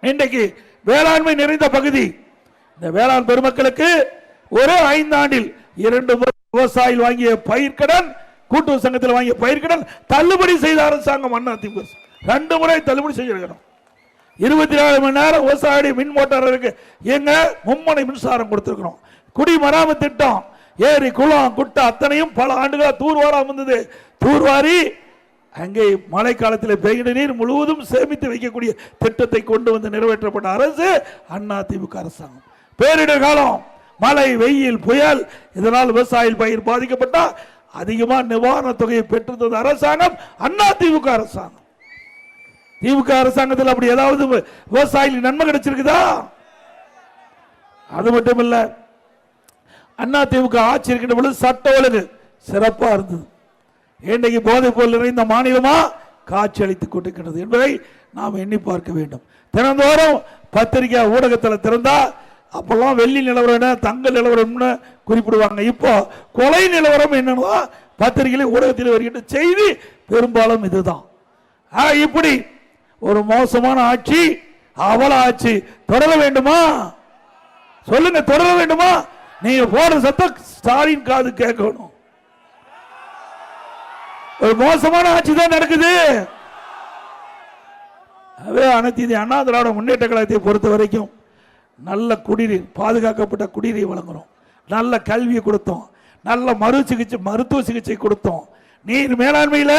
இன்றைக்கு வேளாண்மை நிறைந்த பகுதி. இந்த வேளாண் பெருமக்களுக்கு ஒரு 5 ஆண்டில் 2 முறை விவசாயிகள் வாங்கிய பயிர்க்கடன், கூட்டுறவு சங்கத்தில் வாங்கிய பயிர்க்கடன் தள்ளுபடி செய்த அரசாங்கம் அதிமுக. 2 முறை தள்ளுபடி செய்திருக்கிறோம். 24 மணி நேரம் விவசாயிகளுடைய மின் மோட்டார் இருக்கு. எங்க மும்மனை மின்சாரம் கொடுத்திருக்கிறோம். குடிமராமத்து திட்டம், ஏரி குளம் குட்டை அத்தனையும் பல ஆண்டுகளாக தூர்வாரா வந்தது. தூர்வாரி அங்கே மழை காலத்தில் பெய்கிற நீர் முழுவதும் சேமித்து வைக்கக்கூடிய திட்டத்தை கொண்டு வந்து நிறைவேற்றப்பட்ட அரசு அதிமுக அரசாங்கம். பேரிடர் காலம், மழை, வெயில், புயல், இதனால் விவசாயிகள் பயிர் பாதிக்கப்பட்டா அதிகமாக நிவாரண தொகையை பெற்றது அரசாங்கம் அதிமுக அரசாங்கம். திமுக அரசாங்கத்தில் அப்படி ஏதாவது விவசாயிகளுக்கு நன்மை கிடைச்சிருக்குதா? அது மட்டும் இல்ல, அதிமுக ஆட்சி இருக்கின்ற பொழுது சட்ட ஒழுங்கு சிறப்பாக இருந்தது. இன்றைக்கு போதைப் பொருள் நிறைந்த மாநிலமா காட்சி அளித்துக் கொண்டிருக்கிறது என்பதை நாம் எண்ணி பார்க்க வேண்டும். தினந்தோறும் பத்திரிகை ஊடகத்தில் திறந்தா அப்பெல்லாம் வெள்ளி நிலவரம், தங்க நிலவரம்னு குறிப்பிடுவாங்க. இப்போ கொலை நிலவரம் என்னன்னா பத்திரிகை ஊடகத்தில் வருகின்ற செய்தி பெரும்பாலும் இதுதான். இப்படி ஒரு மோசமான ஆட்சி, அவல ஆட்சி தொடர வேண்டுமா? சொல்லுங்க, தொடர வேண்டுமா? நீங்க போற சத்தம் ஸ்டாலின் காது கேட்கணும். ஒரு மோசமான ஆட்சி தான் நடக்குது. அனைத்து இந்திய அண்ணா திராவிட முன்னேற்ற கழகத்தை பொறுத்த வரைக்கும் நல்ல குடிநீர், பாதுகாக்கப்பட்ட குடிநீர் வழங்குறோம், நல்ல கல்வியை கொடுத்தோம், நல்ல மருத்துவ சிகிச்சை கொடுத்தோம், நீர் மேலாண்மையில்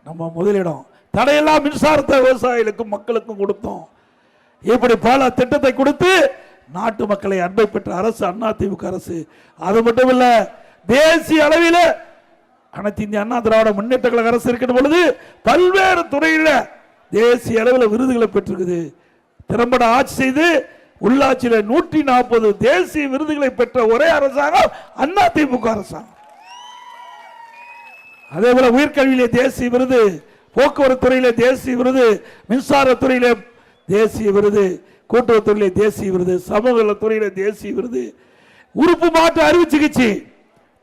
நம்ம முதலிடம், தடையெல்லாம் மின்சாரத்தை விவசாயிகளுக்கும் மக்களுக்கும் கொடுத்தோம். இப்படி பல திட்டத்தை கொடுத்து நாட்டு மக்களை அன்பை பெற்ற அரசு அதிமுக அரசு. அது மட்டும் இல்ல, தேசிய அளவில் அனைத்து இந்திய அண்ணா திராவிட முன்னேற்ற கழக அரசு இருக்கின்ற பொழுது பல்வேறு துறையில் தேசிய அளவில் விருதுகளை பெற்றிருக்குது. திறம்பட ஆட்சி செய்து உள்ளாட்சியில் 140 தேசிய விருதுகளை பெற்ற ஒரே அரசாங்கம் அதிமுக அரசாங்கம். அதே போல உயர்கல்வியிலே தேசிய விருது, போக்குவரத்து துறையிலே தேசிய விருது, மின்சார துறையிலே தேசிய விருது, கூட்டுறவுத்துறையிலே தேசிய விருது, சமூக துறையிலே தேசிய விருது, உறுப்பு மாற்று அறுவை சிகிச்சை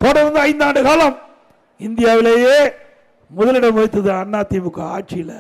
தொடர்ந்து 5 ஆண்டு காலம் இந்தியாவிலேயே முதலிடம் வைத்தது அதிமுக ஆட்சியில்.